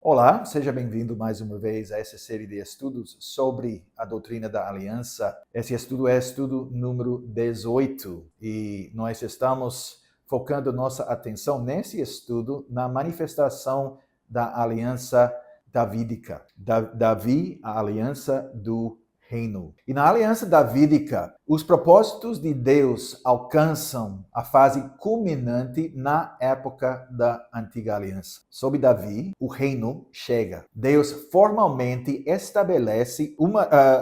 Olá, seja bem-vindo mais uma vez a essa série de estudos sobre a doutrina da aliança. Esse estudo é estudo número 18 e nós estamos focando nossa atenção nesse estudo na manifestação da aliança davídica. Davi, a aliança do reino. E na aliança davídica, os propósitos de Deus alcançam a fase culminante na época da antiga aliança. Sob Davi, o reino chega. Deus formalmente estabelece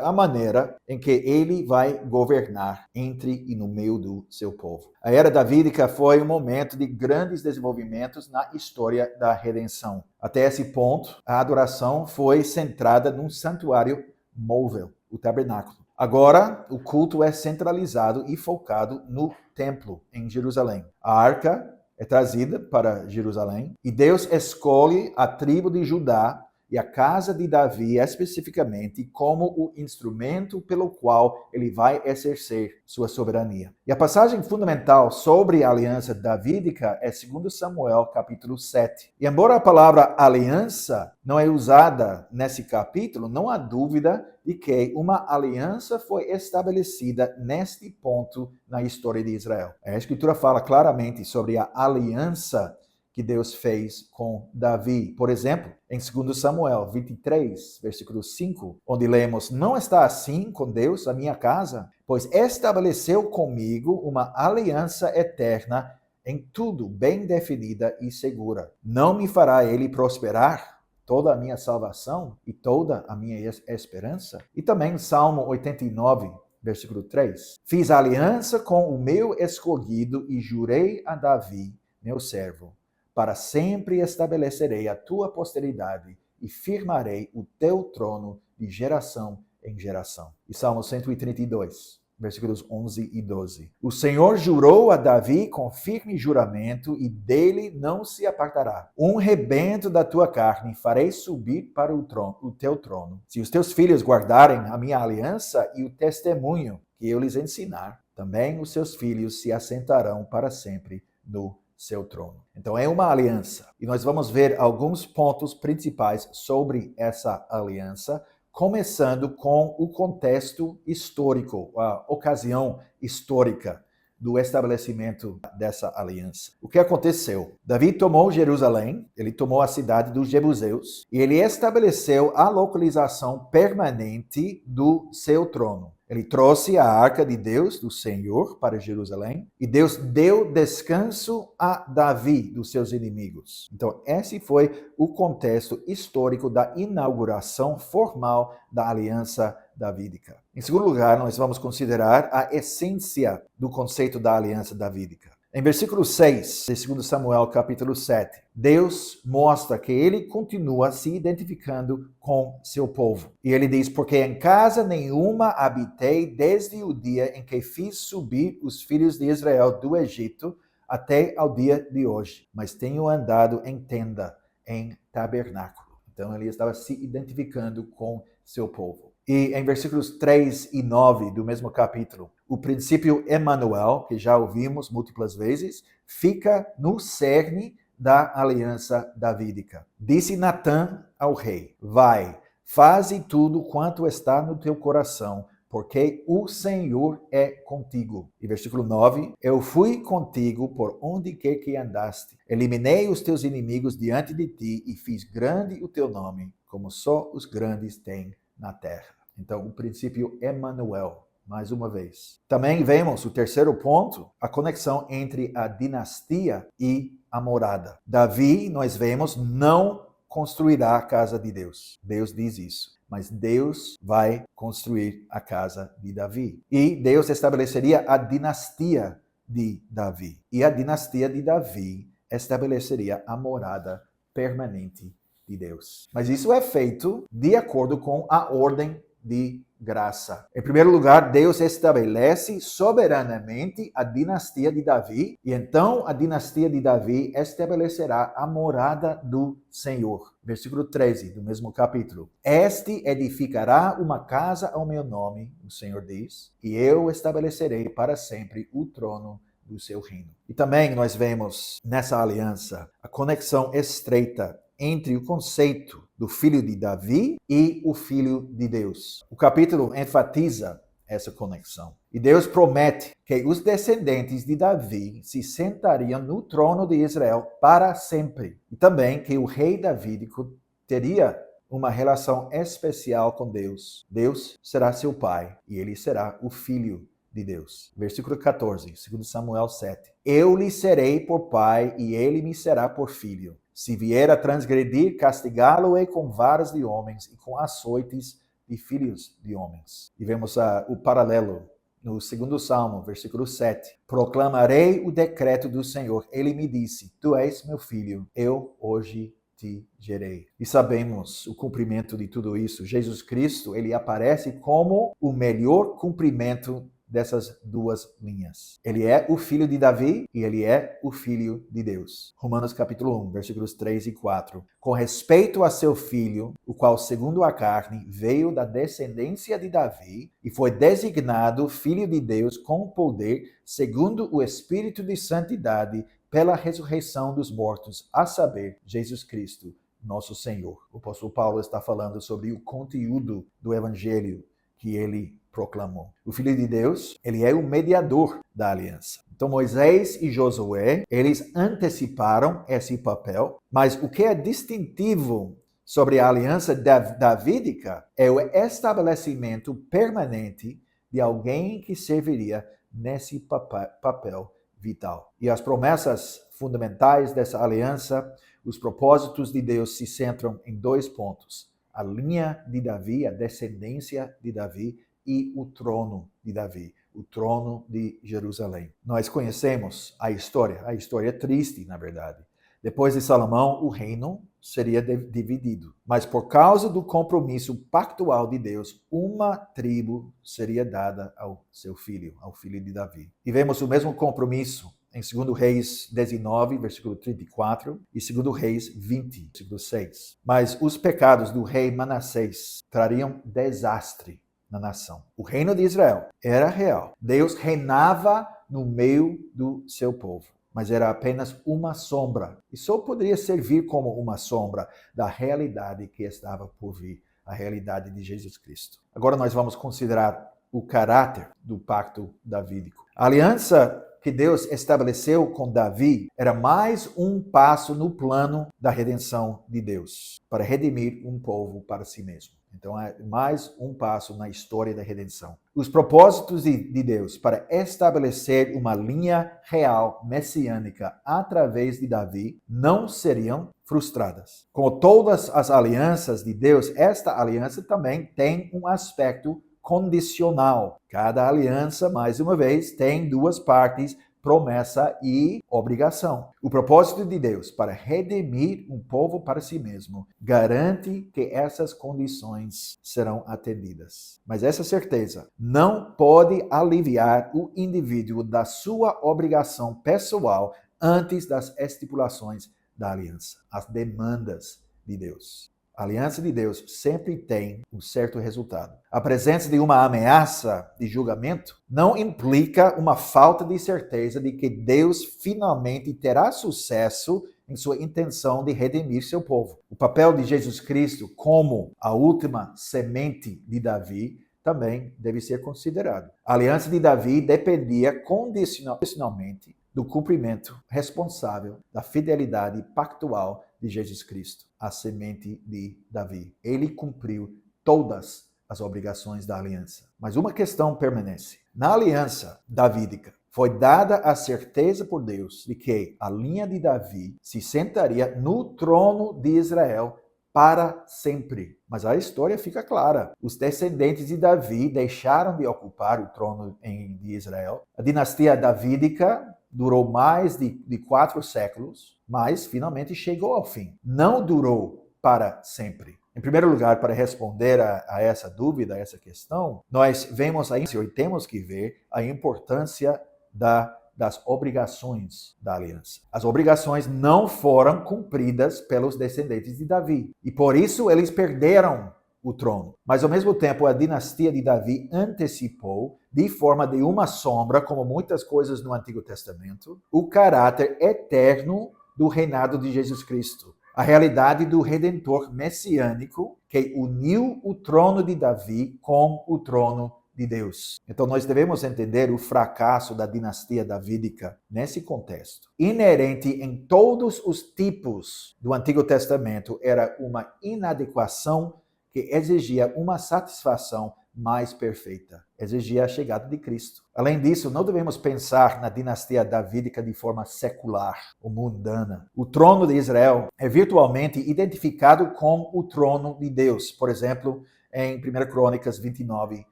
a maneira em que ele vai governar entre e no meio do seu povo. A era davídica foi um momento de grandes desenvolvimentos na história da redenção. Até esse ponto, a adoração foi centrada num santuário móvel, o tabernáculo. Agora, o culto é centralizado e focado no templo em Jerusalém. A arca é trazida para Jerusalém e Deus escolhe a tribo de Judá e a casa de Davi especificamente como o instrumento pelo qual ele vai exercer sua soberania. E a passagem fundamental sobre a aliança davídica é 2 Samuel, capítulo 7. E embora a palavra aliança não é usada nesse capítulo, não há dúvida de que uma aliança foi estabelecida neste ponto na história de Israel. A Escritura fala claramente sobre a aliança que Deus fez com Davi. Por exemplo, em 2 Samuel 23, versículo 5, onde lemos: "Não está assim com Deus a minha casa, pois estabeleceu comigo uma aliança eterna em tudo bem definida e segura. Não me fará ele prosperar toda a minha salvação e toda a minha esperança?" E também Salmo 89, versículo 3. "Fiz aliança com o meu escolhido e jurei a Davi, meu servo: para sempre estabelecerei a tua posteridade e firmarei o teu trono de geração em geração." E Salmo 132, versículos 11 e 12. "O Senhor jurou a Davi com firme juramento e dele não se apartará. Um rebento da tua carne farei subir para o teu trono. Se os teus filhos guardarem a minha aliança e o testemunho que eu lhes ensinar, também os seus filhos se assentarão para sempre no seu trono." Então é uma aliança. E nós vamos ver alguns pontos principais sobre essa aliança, começando com o contexto histórico, a ocasião histórica do estabelecimento dessa aliança. O que aconteceu? Davi tomou Jerusalém, ele tomou a cidade dos Jebuseus, e ele estabeleceu a localização permanente do seu trono. Ele trouxe a arca de Deus, do Senhor, para Jerusalém, e Deus deu descanso a Davi dos seus inimigos. Então, esse foi o contexto histórico da inauguração formal da aliança davídica. Em segundo lugar, nós vamos considerar a essência do conceito da aliança davídica. Em versículo 6 de 2 Samuel, capítulo 7, Deus mostra que ele continua se identificando com seu povo. E ele diz: "Porque em casa nenhuma habitei desde o dia em que fiz subir os filhos de Israel do Egito até ao dia de hoje, mas tenho andado em tenda, em tabernáculo." Então ele estava se identificando com seu povo. E em versículos 3 e 9 do mesmo capítulo, o princípio Emanuel, que já ouvimos múltiplas vezes, fica no cerne da aliança davídica. "Disse Natã ao rei: vai, faze tudo quanto está no teu coração, porque o Senhor é contigo." E versículo 9, "Eu fui contigo por onde quer que andaste. Eliminei os teus inimigos diante de ti e fiz grande o teu nome, como só os grandes têm na terra." Então, o princípio Emanuel, mais uma vez. Também vemos o terceiro ponto, a conexão entre a dinastia e a morada. Davi, nós vemos, não construirá a casa de Deus. Deus diz isso. Mas Deus vai construir a casa de Davi. E Deus estabeleceria a dinastia de Davi. E a dinastia de Davi estabeleceria a morada permanente de Deus. Mas isso é feito de acordo com a ordem de graça. Em primeiro lugar, Deus estabelece soberanamente a dinastia de Davi, e então a dinastia de Davi estabelecerá a morada do Senhor. Versículo 13 do mesmo capítulo. "Este edificará uma casa ao meu nome", o Senhor diz, "e eu estabelecerei para sempre o trono do seu reino." E também nós vemos nessa aliança a conexão estreita entre o conceito do filho de Davi e o filho de Deus. O capítulo enfatiza essa conexão. E Deus promete que os descendentes de Davi se sentariam no trono de Israel para sempre. E também que o rei davídico teria uma relação especial com Deus. Deus será seu pai e ele será o filho de Deus. Versículo 14, 2 Samuel 7. Eu lhe serei por pai e ele me será por filho. Se vier a transgredir, castigá-lo-ei com varas de homens e com açoites de filhos de homens. E vemos o paralelo no 2º Salmo, versículo 7. Proclamarei o decreto do Senhor. Ele me disse, tu és meu filho, eu hoje te gerei. E sabemos o cumprimento de tudo isso. Jesus Cristo, ele aparece como o melhor cumprimento dessas duas linhas. Ele é o filho de Davi e ele é o filho de Deus. Romanos capítulo 1, versículos 3 e 4. Com respeito a seu filho, o qual, segundo a carne, veio da descendência de Davi e foi designado filho de Deus com poder, segundo o Espírito de santidade, pela ressurreição dos mortos, a saber, Jesus Cristo, nosso Senhor. O apóstolo Paulo está falando sobre o conteúdo do evangelho que ele proclamou. O Filho de Deus, ele é o mediador da aliança. Então Moisés e Josué, eles anteciparam esse papel, mas o que é distintivo sobre a aliança davídica é o estabelecimento permanente de alguém que serviria nesse papel vital. E as promessas fundamentais dessa aliança, os propósitos de Deus se centram em 2 pontos. A linha de Davi, a descendência de Davi e o trono de Davi, o trono de Jerusalém. Nós conhecemos a história triste, na verdade. Depois de Salomão, o reino seria dividido. Mas por causa do compromisso pactual de Deus, uma tribo seria dada ao seu filho, ao filho de Davi. E vemos o mesmo compromisso em 2 Reis 19, versículo 34, e 2 Reis 20, versículo 6. Mas os pecados do rei Manassés trariam desastre na nação. O reino de Israel era real. Deus reinava no meio do seu povo, mas era apenas uma sombra. E só poderia servir como uma sombra da realidade que estava por vir, a realidade de Jesus Cristo. Agora nós vamos considerar o caráter do pacto davídico. A aliança que Deus estabeleceu com Davi era mais um passo no plano da redenção de Deus, para redimir um povo para si mesmo. Então, é mais um passo na história da redenção. Os propósitos de Deus para estabelecer uma linha real messiânica através de Davi não seriam frustradas. Como todas as alianças de Deus, esta aliança também tem um aspecto condicional. Cada aliança, mais uma vez, tem 2 partes, promessa e obrigação. O propósito de Deus para redimir um povo para si mesmo garante que essas condições serão atendidas. Mas essa certeza não pode aliviar o indivíduo da sua obrigação pessoal antes das estipulações da aliança, as demandas de Deus. A aliança de Deus sempre tem um certo resultado. A presença de uma ameaça de julgamento não implica uma falta de certeza de que Deus finalmente terá sucesso em sua intenção de redimir seu povo. O papel de Jesus Cristo como a última semente de Davi também deve ser considerado. A aliança de Davi dependia condicionalmente do cumprimento responsável da fidelidade pactual de Jesus Cristo, a semente de Davi. Ele cumpriu todas as obrigações da aliança. Mas uma questão permanece. Na aliança davídica, foi dada a certeza por Deus de que a linha de Davi se sentaria no trono de Israel para sempre. Mas a história fica clara. Os descendentes de Davi deixaram de ocupar o trono de Israel. A dinastia davídica durou mais de 4 séculos, mas finalmente chegou ao fim. Não durou para sempre. Em primeiro lugar, para responder a essa dúvida, a essa questão, nós vemos aí e temos que ver a importância das obrigações da aliança. As obrigações não foram cumpridas pelos descendentes de Davi, e por isso eles perderam o trono. Mas, ao mesmo tempo, a dinastia de Davi antecipou, de forma de uma sombra, como muitas coisas no Antigo Testamento, o caráter eterno do reinado de Jesus Cristo. A realidade do Redentor messiânico que uniu o trono de Davi com o trono de Deus. Então nós devemos entender o fracasso da dinastia davídica nesse contexto. Inerente em todos os tipos do Antigo Testamento era uma inadequação que exigia uma satisfação mais perfeita. Exigia a chegada de Cristo. Além disso, não devemos pensar na dinastia davídica de forma secular ou mundana. O trono de Israel é virtualmente identificado com o trono de Deus. Por exemplo, em 1 Crônicas 29,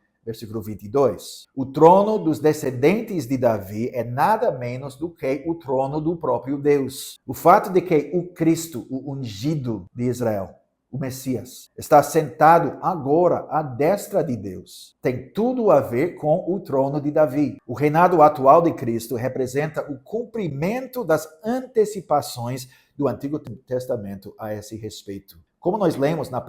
versículo 22. O trono dos descendentes de Davi é nada menos do que o trono do próprio Deus. O fato de que o Cristo, o ungido de Israel, o Messias, está sentado agora à destra de Deus, tem tudo a ver com o trono de Davi. O reinado atual de Cristo representa o cumprimento das antecipações do Antigo Testamento a esse respeito. Como nós lemos na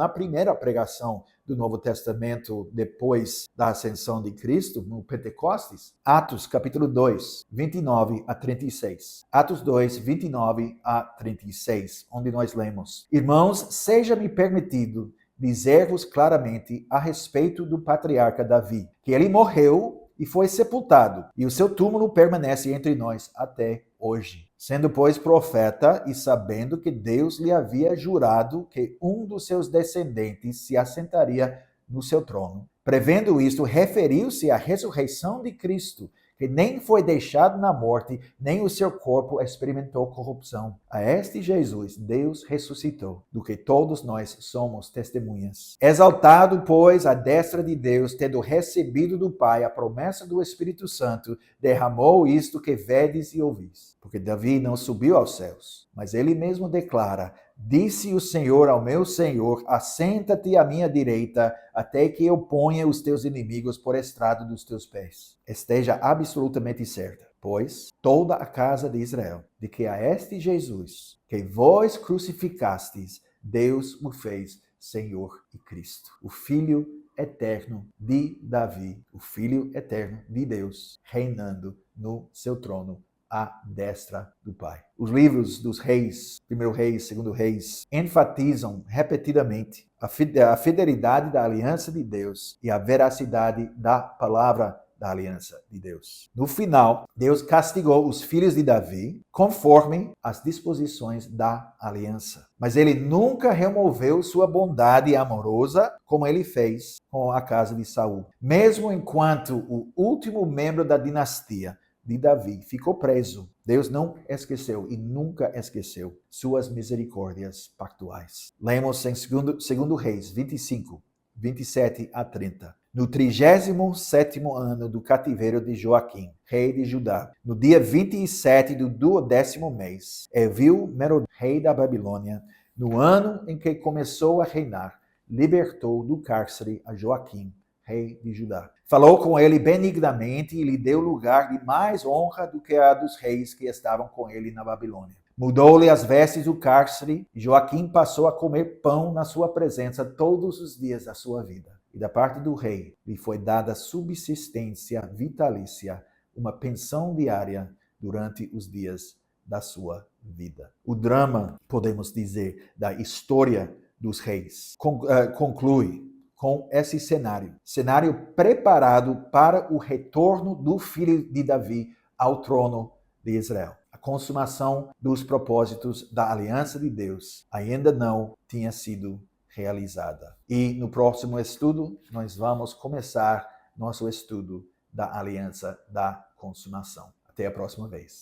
primeira pregação do Novo Testamento depois da ascensão de Cristo, no Pentecostes, Atos capítulo 2, 29 a 36. Atos 2, 29 a 36, onde nós lemos: Irmãos, seja-me permitido dizer-vos claramente a respeito do patriarca Davi, que ele morreu e foi sepultado, e o seu túmulo permanece entre nós até hoje. Sendo, pois, profeta e sabendo que Deus lhe havia jurado que um dos seus descendentes se assentaria no seu trono. Prevendo isto, referiu-se à ressurreição de Cristo, que nem foi deixado na morte, nem o seu corpo experimentou corrupção. A este Jesus, Deus ressuscitou, do que todos nós somos testemunhas. Exaltado, pois, à destra de Deus, tendo recebido do Pai a promessa do Espírito Santo, derramou isto que vedes e ouvis. Porque Davi não subiu aos céus, mas ele mesmo declara: Disse o Senhor ao meu Senhor, assenta-te à minha direita, até que eu ponha os teus inimigos por estrado dos teus pés. Esteja absolutamente certa, pois, toda a casa de Israel, de que a este Jesus, que vós crucificastes, Deus o fez Senhor e Cristo, o Filho eterno de Davi, o Filho eterno de Deus, reinando no seu trono à destra do Pai. Os livros dos reis, 1º Reis, 2º Reis, enfatizam repetidamente a fidelidade da aliança de Deus e a veracidade da palavra da aliança de Deus. No final, Deus castigou os filhos de Davi conforme as disposições da aliança. Mas ele nunca removeu sua bondade amorosa como ele fez com a casa de Saul. Mesmo enquanto o último membro da dinastia de Davi ficou preso, Deus não esqueceu e nunca esqueceu suas misericórdias pactuais. Lemos em 2º Reis 25, 27 a 30. No 37º ano do cativeiro de Joaquim, rei de Judá, no dia 27 do 12º mês, Evil-Merodach, rei da Babilônia, no ano em que começou a reinar, libertou do cárcere a Joaquim, rei de Judá. Falou com ele benignamente e lhe deu lugar de mais honra do que a dos reis que estavam com ele na Babilônia. Mudou-lhe as vestes do cárcere e Joaquim passou a comer pão na sua presença todos os dias da sua vida. E da parte do rei lhe foi dada subsistência vitalícia, uma pensão diária durante os dias da sua vida. O drama, podemos dizer, da história dos reis conclui com esse cenário preparado para o retorno do filho de Davi ao trono de Israel. A consumação dos propósitos da aliança de Deus ainda não tinha sido realizada. E no próximo estudo, nós vamos começar nosso estudo da aliança da consumação. Até a próxima vez.